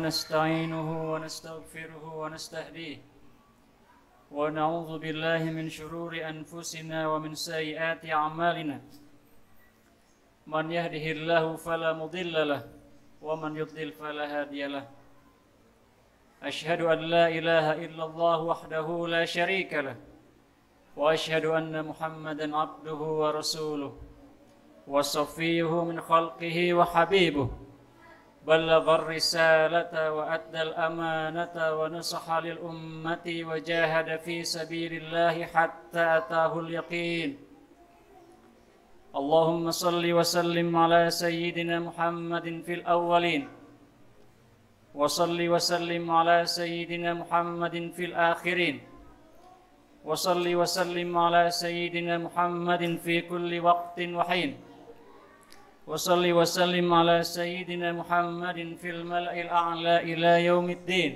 ونستعينه ونستغفره ونستهديه ونعوذ بالله من شرور أنفسنا ومن سيئات أعمالنا من يهده الله فلا مضل له ومن يضلل فلا هادي له أشهد أن لا إله إلا الله وحده لا شريك له وأشهد أن محمدا عبده ورسوله وصفيه من خلقه وحبيبه بلغ الرسالة وأدى الأمانة ونصح للأمة وجاهد في سبيل الله حتى أتاه اليقين اللهم صل وسلم على سيدنا محمد في الأولين وصل وسلم على سيدنا محمد في الآخرين وصل وسلم على سيدنا محمد في كل وقت وحين وصل وسلم على سيدنا محمد في الملأ الأعلى إلى يوم الدين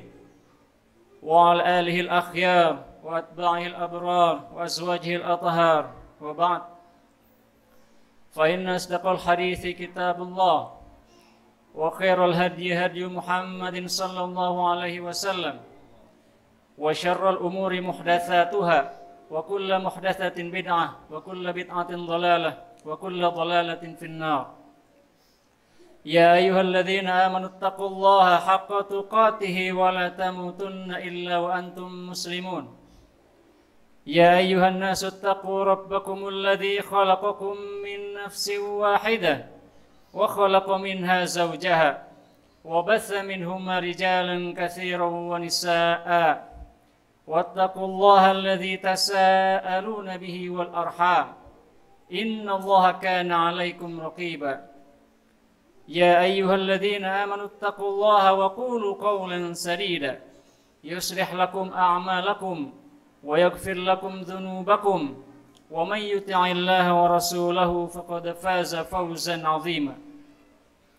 وعلى آله الأخيار وأتباعه الأبرار وأزواجه الأطهار وبعد فإن أصدق الحديث كتاب الله وخير الهدي هدي محمد صلى الله عليه وسلم وشر الأمور محدثاتها وكل محدثة بدعة وكل بدعة ضلالة وكل ضلالة في النار يا أيها الذين آمنوا اتقوا الله حق تقاته ولا تموتن إلا وأنتم مسلمون يا أيها الناس اتقوا ربكم الذي خلقكم من نفس واحدة وخلق منها زوجها وبث منهما رجالا كثيرا ونساء واتقوا الله الذي تساءلون به والأرحام إن الله كان عليكم رقيبا يا أيها الذين آمنوا اتقوا الله وقولوا قولا سديدا يصلح لكم أعمالكم ويغفر لكم ذنوبكم ومن يطع الله ورسوله فقد فاز فوزا عظيما.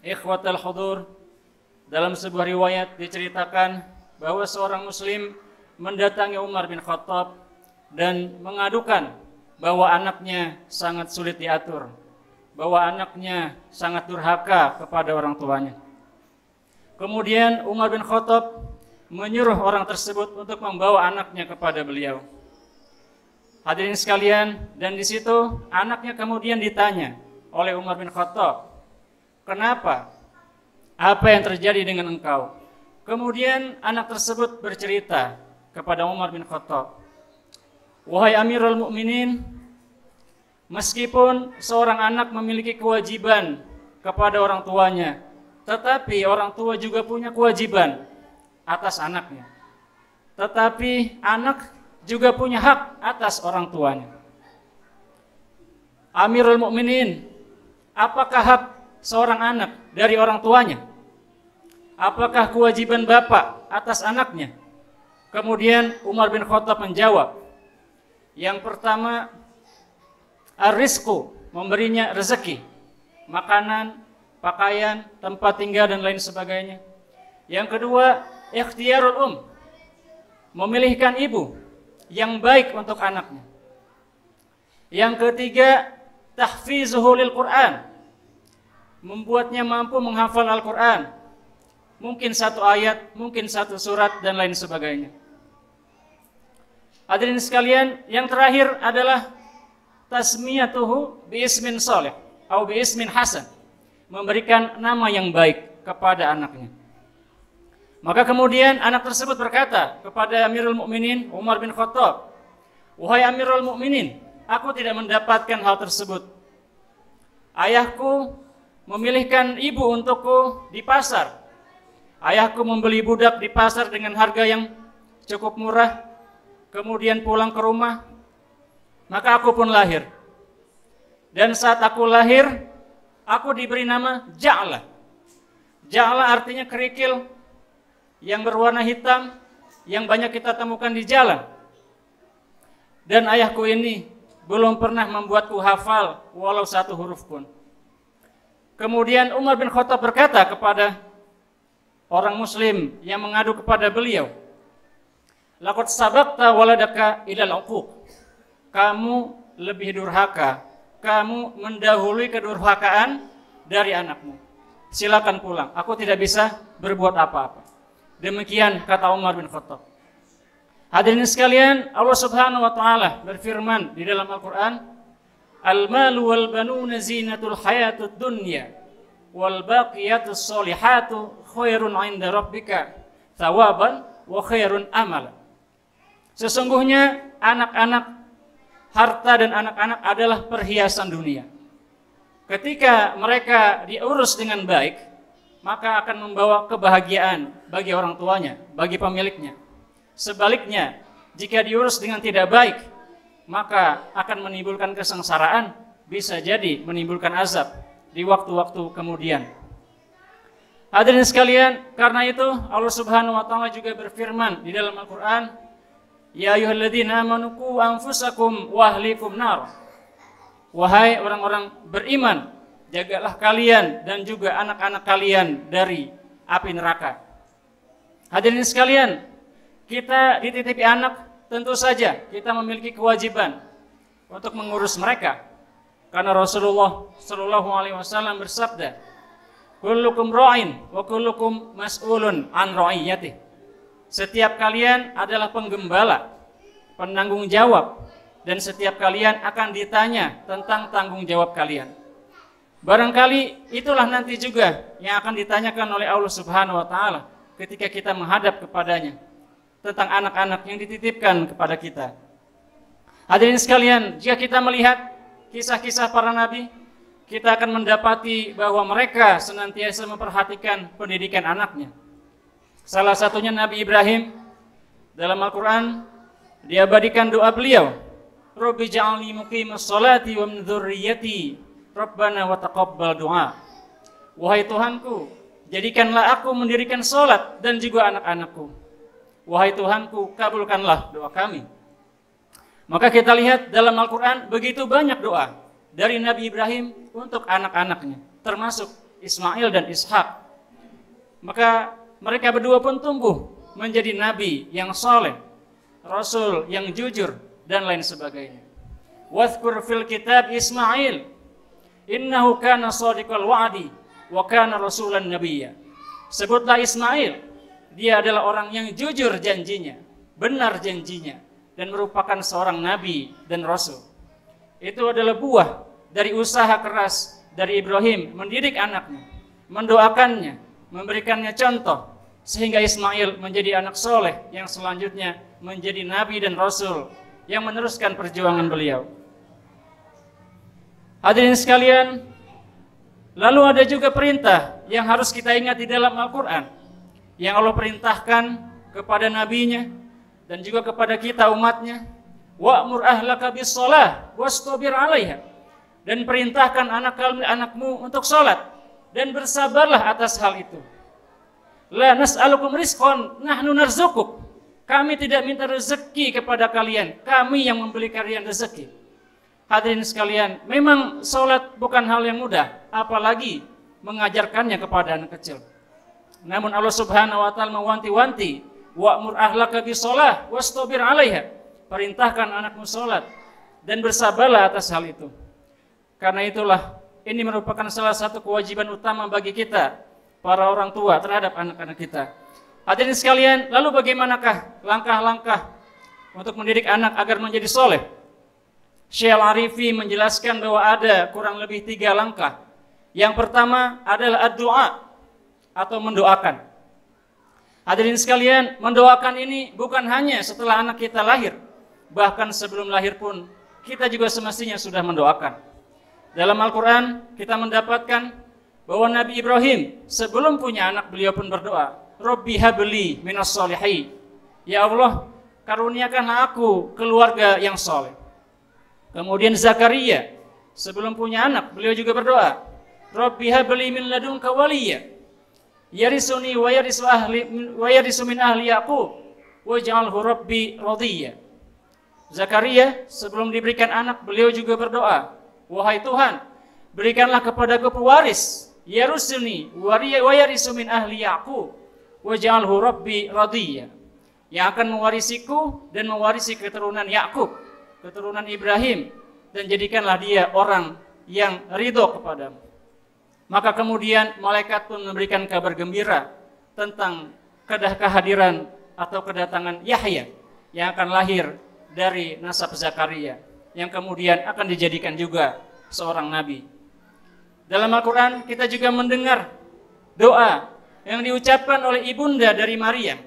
Ikhwatal hudur, dalam sebuah riwayat diceritakan bahwa seorang muslim mendatangi Umar bin Khattab dan mengadukan bahwa anaknya sangat sulit diatur, bahwa anaknya sangat durhaka kepada orang tuanya. Kemudian Umar bin Khattab menyuruh orang tersebut untuk membawa anaknya kepada beliau. Hadirin sekalian, dan di situ anaknya kemudian ditanya oleh Umar bin Khattab, "Kenapa? Apa yang terjadi dengan engkau?" Kemudian anak tersebut bercerita kepada Umar bin Khattab, "Wahai Amirul Mukminin, meskipun seorang anak memiliki kewajiban kepada orang tuanya, tetapi orang tua juga punya kewajiban atas anaknya. Tetapi anak juga punya hak atas orang tuanya. Amirul Mukminin, apakah hak seorang anak dari orang tuanya? Apakah kewajiban bapak atas anaknya?" Kemudian Umar bin Khattab menjawab, "Yang pertama, ar-rizqu, memberinya rezeki, makanan, pakaian, tempat tinggal dan lain sebagainya. Yang kedua, ikhtiyarul memilihkan ibu yang baik untuk anaknya. Yang ketiga, tahfizuhu lil Qur'an, membuatnya mampu menghafal Al-Qur'an, mungkin satu ayat, mungkin satu surat dan lain sebagainya." Hadirin sekalian, yang terakhir adalah tasmiyatuhu bi ismin salih atau bi ismin hasan, memberikan nama yang baik kepada anaknya. Maka kemudian anak tersebut berkata kepada Amirul Mukminin Umar bin Khattab, "Wahai Amirul Mukminin, aku tidak mendapatkan hal tersebut. Ayahku memilihkan ibu untukku di pasar. Ayahku membeli budak di pasar dengan harga yang cukup murah, kemudian pulang ke rumah, maka aku pun lahir. Dan saat aku lahir, aku diberi nama Ja'la. Ja'la artinya kerikil yang berwarna hitam, yang banyak kita temukan di jalan. Dan ayahku ini belum pernah membuatku hafal walau satu huruf pun." Kemudian Umar bin Khattab berkata kepada orang muslim yang mengadu kepada beliau, "Laqad sabaqta waladaka ilal uquq." Kamu lebih durhaka, kamu mendahului kedurhakaan dari anakmu. Silakan pulang, aku tidak bisa berbuat apa-apa. Demikian kata Umar bin Khattab. Hadirin sekalian, Allah Subhanahu wa taala berfirman di dalam Al-Qur'an, "Al-malu wal banuna zinatul hayatud dunya wal baqiyatus solihatu khairun 'inda rabbika thawaban wa khairun amala." Sesungguhnya anak-anak, harta dan anak-anak adalah perhiasan dunia. Ketika mereka diurus dengan baik, maka akan membawa kebahagiaan bagi orang tuanya, bagi pemiliknya. Sebaliknya, jika diurus dengan tidak baik, maka akan menimbulkan kesengsaraan, bisa jadi menimbulkan azab di waktu-waktu kemudian. Hadirin sekalian, karena itu Allah Subhanahu wa taala juga berfirman di dalam Al-Qur'an, "Ya ayyuhalladzina amanu qu anfusakum wa ahlikum nar." Wahai orang-orang beriman, jagalah kalian dan juga anak-anak kalian dari api neraka. Hadirin sekalian, kita dititipi anak, tentu saja kita memiliki kewajiban untuk mengurus mereka. Karena Rasulullah Shallallahu Alaihi Wasallam bersabda, "Kullukum ra'in wa kullukum mas'ulun an ra'iyatih." Setiap kalian adalah penggembala, penanggung jawab, dan setiap kalian akan ditanya tentang tanggung jawab kalian. Barangkali itulah nanti juga yang akan ditanyakan oleh Allah Subhanahu wa taala ketika kita menghadap kepadanya tentang anak-anak yang dititipkan kepada kita. Hadirin sekalian, jika kita melihat kisah-kisah para nabi, kita akan mendapati bahwa mereka senantiasa memperhatikan pendidikan anaknya. Salah satunya Nabi Ibrahim. Dalam Al-Quran diabadikan doa beliau, "Rabbi ja'alni muqimas sholati wa min dzurriyyati Rabbana wa taqabbal du'a." Wahai Tuhanku, jadikanlah aku mendirikan sholat dan juga anak-anakku. Wahai Tuhanku, kabulkanlah doa kami. Maka kita lihat dalam Al-Quran begitu banyak doa dari Nabi Ibrahim untuk anak-anaknya, termasuk Ismail dan Ishak. Maka mereka berdua pun tumbuh menjadi nabi yang soleh, rasul yang jujur, dan lain sebagainya. Wadhkur fil kitab Ismail, innahu kana shadiqal wa'di wa kana rasulan nabiyya. Sebutlah Ismail, dia adalah orang yang jujur janjinya, benar janjinya, dan merupakan seorang nabi dan rasul. Itu adalah buah dari usaha keras dari Ibrahim mendidik anaknya, mendoakannya, memberikannya contoh, sehingga Ismail menjadi anak soleh yang selanjutnya menjadi nabi dan rasul yang meneruskan perjuangan beliau. Hadirin sekalian, lalu ada juga perintah yang harus kita ingat di dalam Al-Quran, yang Allah perintahkan kepada nabinya dan juga kepada kita umatnya, wa'mur ahlaka bis-shalah wastabir 'alaiha, dan perintahkan anak-anakmu untuk salat dan bersabarlah atas hal itu. La nas'alukum rizqan nahnu narzuquk. Kami tidak minta rezeki kepada kalian, kami yang memberi kalian rezeki. Hadirin sekalian, memang salat bukan hal yang mudah, apalagi mengajarkannya kepada anak kecil. Namun Allah Subhanahu wa taala mewanti-wanti, wa'mur ahlaka bis-shalah wastabir 'alaiha. Perintahkan anakmu salat dan bersabarlah atas hal itu. Karena itulah ini merupakan salah satu kewajiban utama bagi kita, para orang tua, terhadap anak-anak kita. Hadirin sekalian, lalu bagaimanakah langkah-langkah untuk mendidik anak agar menjadi soleh? Syekh Al-Arifi menjelaskan bahwa ada kurang lebih 3 langkah. Yang pertama adalah ad-du'a, atau mendoakan. Hadirin sekalian, mendoakan ini bukan hanya setelah anak kita lahir, bahkan sebelum lahir pun kita juga semestinya sudah mendoakan. Dalam Al-Quran kita mendapatkan bahwa Nabi Ibrahim sebelum punya anak, beliau pun berdoa, Rabbi habli minas solihin. Ya Allah, karuniakanlah aku keluarga yang soleh. Kemudian Zakaria sebelum punya anak, beliau juga berdoa, Rabbi habli min ladunka waliyya yarisuni wa yarisu min ahli Yaqub waj'alhu rabbi radiyya. Zakaria sebelum diberikan anak, beliau juga berdoa, wahai Tuhan, berikanlah kepadaku pewaris, yarusuni wa yarisu min ahli Yaqub waj'alhu rabbi radiyya, yang akan mewarisiku dan mewarisi keturunan Yakub, keturunan Ibrahim, dan jadikanlah dia orang yang ridho kepadamu. Maka kemudian malaikat pun memberikan kabar gembira tentang kehadiran atau kedatangan Yahya yang akan lahir dari nasab Zakaria, yang kemudian akan dijadikan juga seorang nabi. Dalam Al-Quran kita juga mendengar doa yang diucapkan oleh ibunda dari Maryam,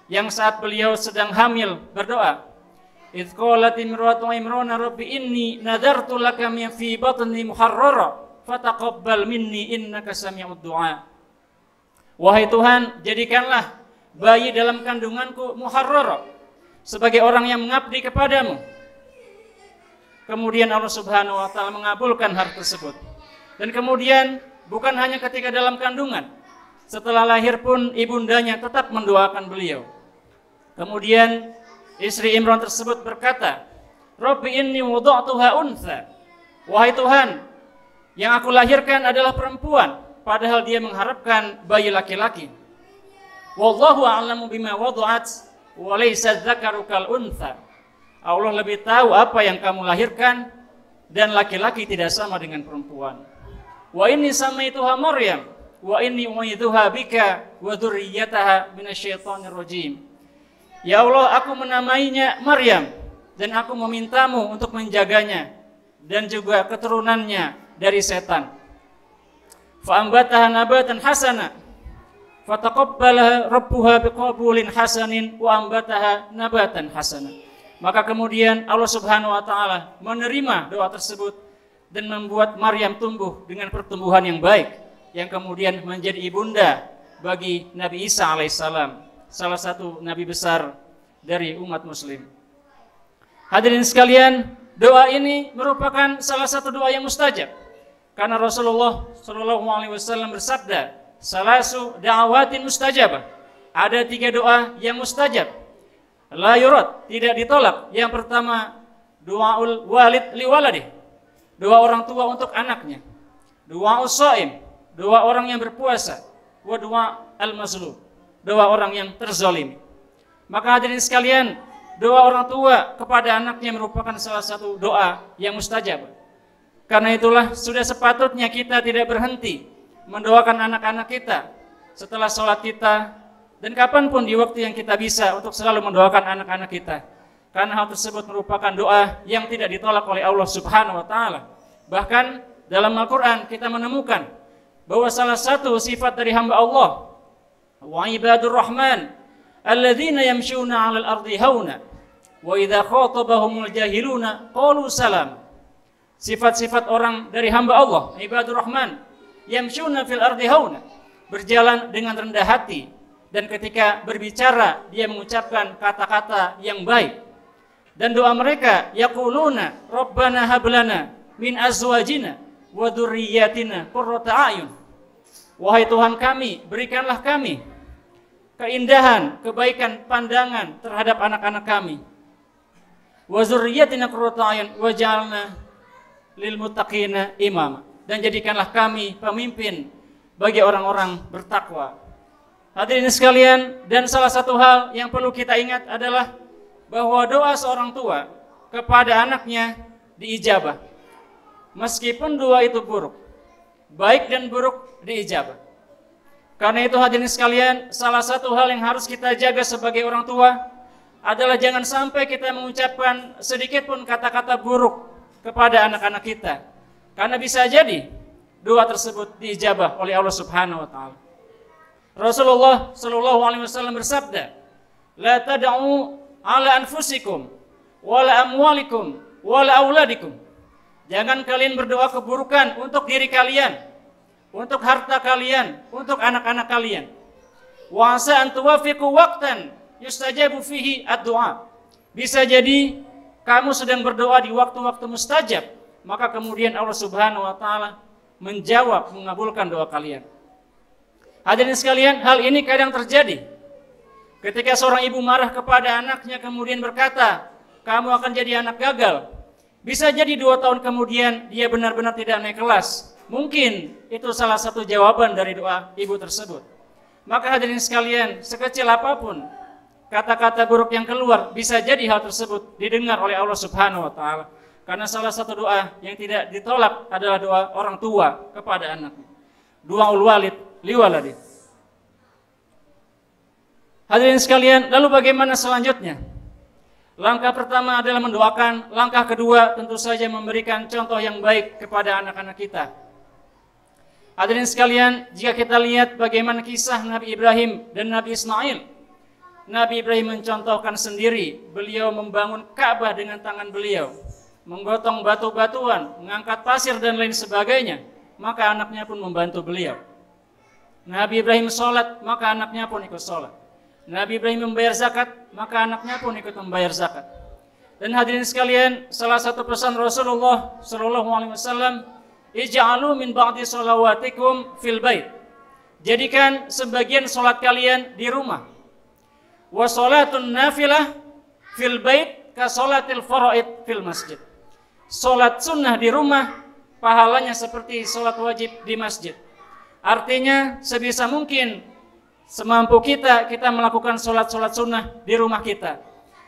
yang saat beliau sedang hamil berdoa, idz qalat imra'atu Imran rabbi inni nadartu laka ma fi batni muharrara fataqabbal minni innaka sami'ud du'a. Wahai Tuhan, jadikanlah bayi dalam kandunganku muharrara, sebagai orang yang mengabdi kepadamu. Kemudian Allah Subhanahu wa taala mengabulkan hal tersebut. Dan kemudian bukan hanya ketika dalam kandungan, setelah lahir pun ibundanya tetap mendoakan beliau. Kemudian istri Imran tersebut berkata, Rabbi inni wada'tuha untha. Wahai Tuhan, yang aku lahirkan adalah perempuan, padahal dia mengharapkan bayi laki-laki. Wallahu a'lamu bima wada'at wa laysa dzakaru kal untha. Allah lebih tahu apa yang kamu lahirkan, dan laki-laki tidak sama dengan perempuan. Wa inni samaituha Maryam wa inni u'idzuha bika wa dzurriyyataha minasyaitonir rajim. Ya Allah, aku menamainya Maryam dan aku memintamu untuk menjaganya dan juga keturunannya dari setan. Fa ambataha nabatan hasana fataqabbalaha rabbuha biqabulin hasanin wa ambataha nabatan hasana. Maka kemudian Allah Subhanahu wa taala menerima doa tersebut dan membuat Maryam tumbuh dengan pertumbuhan yang baik, yang kemudian menjadi ibunda bagi Nabi Isa alaihissalam, salah satu nabi besar dari umat muslim. Hadirin sekalian, doa ini merupakan salah satu doa yang mustajab, karena Rasulullah SAW bersabda, salasu da'awatin mustajabah, ada 3 doa yang mustajab, la yurad, tidak ditolak. Yang pertama, doaul walid li waladih, doa orang tua untuk anaknya. Doa shaim, doa orang yang berpuasa. Wa doa al-mazlum, doa orang yang terzalimi. Maka hadirin sekalian, doa orang tua kepada anaknya merupakan salah satu doa yang mustajab. Karena itulah sudah sepatutnya kita tidak berhenti mendoakan anak-anak kita setelah sholat kita, dan kapanpun di waktu yang kita bisa untuk selalu mendoakan anak-anak kita. Karena hal tersebut merupakan doa yang tidak ditolak oleh Allah Subhanahu wa taala. Bahkan dalam Al-Quran kita menemukan bahwa salah satu sifat dari hamba Allah, wa ibadur rahman alladzina yamshuna 'alal ardi hauna wa idza khatabahumul jahiluna qalu salam. Sifat-sifat orang dari hamba Allah, ibadur rahman, yamshuna fil ardi hauna, berjalan dengan rendah hati, dan ketika berbicara dia mengucapkan kata-kata yang baik. Dan doa mereka, yaquluna rabbana hab lana min azwajina wa dzurriyyatina qurrata a'yun. Wahai Tuhan kami, berikanlah kami keindahan, kebaikan pandangan terhadap anak-anak kami. Wa dzurriyyatina qurrata a'yun waj'alna lil muttaqina imama, dan jadikanlah kami pemimpin bagi orang-orang bertakwa. Hadirin sekalian, dan salah satu hal yang perlu kita ingat adalah bahwa doa seorang tua kepada anaknya diijabah. Meskipun doa itu buruk, baik dan buruk diijabah. Karena itu hadirin sekalian, salah satu hal yang harus kita jaga sebagai orang tua adalah jangan sampai kita mengucapkan sedikit pun kata-kata buruk kepada anak-anak kita. Karena bisa jadi doa tersebut diijabah oleh Allah Subhanahu wa taala. Rasulullah sallallahu alaihi wasallam bersabda, "La tad'u ala anfusikum wala amwalikum wala auladikum." Jangan kalian berdoa keburukan untuk diri kalian, untuk harta kalian, untuk anak-anak kalian. Wa asa an tuwafiqu waqtan yustajabu fihi ad-du'a. Bisa jadi kamu sedang berdoa di waktu-waktu mustajab, maka kemudian Allah Subhanahu wa taala menjawab, mengabulkan doa kalian. Hadirin sekalian, hal ini kadang terjadi ketika seorang ibu marah kepada anaknya kemudian berkata, kamu akan jadi anak gagal. Bisa jadi 2 tahun kemudian dia benar-benar tidak naik kelas. Mungkin itu salah satu jawaban dari doa ibu tersebut. Maka hadirin sekalian, sekecil apapun kata-kata buruk yang keluar, bisa jadi hal tersebut didengar oleh Allah Subhanahu wa taala. Karena salah satu doa yang tidak ditolak adalah doa orang tua kepada anaknya. Doaul walid liwaladi. Hadirin sekalian, lalu bagaimana selanjutnya? Langkah pertama adalah mendoakan, langkah kedua tentu saja memberikan contoh yang baik kepada anak-anak kita. Hadirin sekalian, jika kita lihat bagaimana kisah Nabi Ibrahim dan Nabi Ismail, Nabi Ibrahim mencontohkan sendiri, beliau membangun Ka'bah dengan tangan beliau, menggotong batu-batuan, mengangkat pasir dan lain sebagainya, maka anaknya pun membantu beliau. Nabi Ibrahim sholat, maka anaknya pun ikut sholat. Nabi Ibrahim membayar zakat, maka anaknya pun ikut membayar zakat. Dan hadirin sekalian, salah satu pesan Rasulullah SAW, ij'alu min ba'di sholawatikum fil bait. Jadikan sebagian sholat kalian di rumah. Wa sholatun nafilah fil bait ka sholatil faraid fil masjid. Sholat sunnah di rumah pahalanya seperti sholat wajib di masjid. Artinya sebisa mungkin, semampu kita melakukan sholat-sholat sunnah di rumah kita.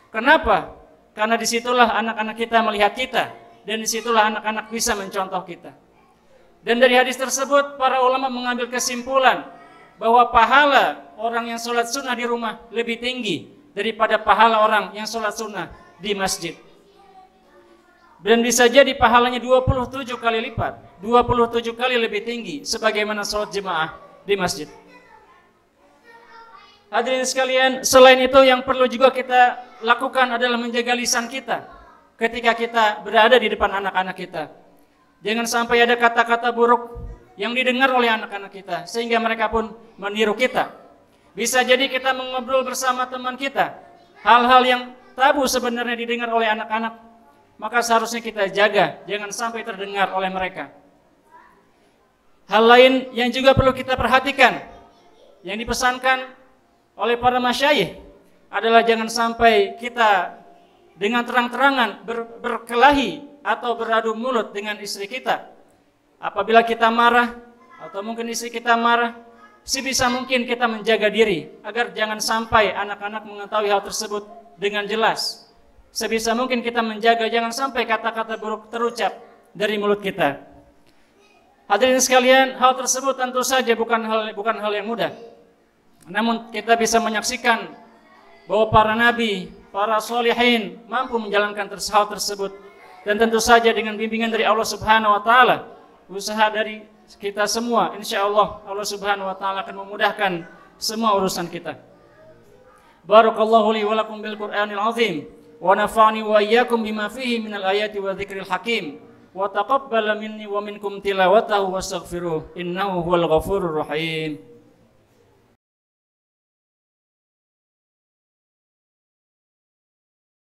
Kenapa? Karena disitulah anak-anak kita melihat kita, dan disitulah anak-anak bisa mencontoh kita. Dan dari hadis tersebut, para ulama mengambil kesimpulan bahwa pahala orang yang sholat sunnah di rumah lebih tinggi daripada pahala orang yang sholat sunnah di masjid. Dan bisa jadi pahalanya 27 kali lipat, 27 kali lebih tinggi sebagaimana sholat jemaah di masjid. Hadirin sekalian, selain itu yang perlu juga kita lakukan adalah menjaga lisan kita ketika kita berada di depan anak-anak kita. Jangan sampai ada kata-kata buruk yang didengar oleh anak-anak kita sehingga mereka pun meniru kita. Bisa jadi kita mengobrol bersama teman kita, hal-hal yang tabu sebenarnya didengar oleh anak-anak, maka seharusnya kita jaga jangan sampai terdengar oleh mereka. Hal lain yang juga perlu kita perhatikan, yang dipesankan oleh para masyayikh adalah jangan sampai kita dengan terang-terangan berkelahi atau beradu mulut dengan istri kita. Apabila kita marah atau mungkin istri kita marah, sebisa mungkin kita menjaga diri agar jangan sampai anak-anak mengetahui hal tersebut dengan jelas. Sebisa mungkin kita menjaga jangan sampai kata-kata buruk terucap dari mulut kita. Hadirin sekalian, hal tersebut tentu saja bukan hal yang mudah. Namun kita bisa menyaksikan bahwa para nabi, para sholihin mampu menjalankan hal tersebut. Dan tentu saja dengan bimbingan dari Allah Subhanahu wa taala, usaha dari kita semua, insya Allah Allah Subhanahu wa taala akan memudahkan semua urusan kita. Barakallahu li wa lakum bil Qur'anil azim wa nafa'ani wa iyyakum bima fihi minal ayati wa dzikril hakim wa taqabbala minni wa minkum tilawatahu wastaghfiruh innahu huwal ghafurur rahim.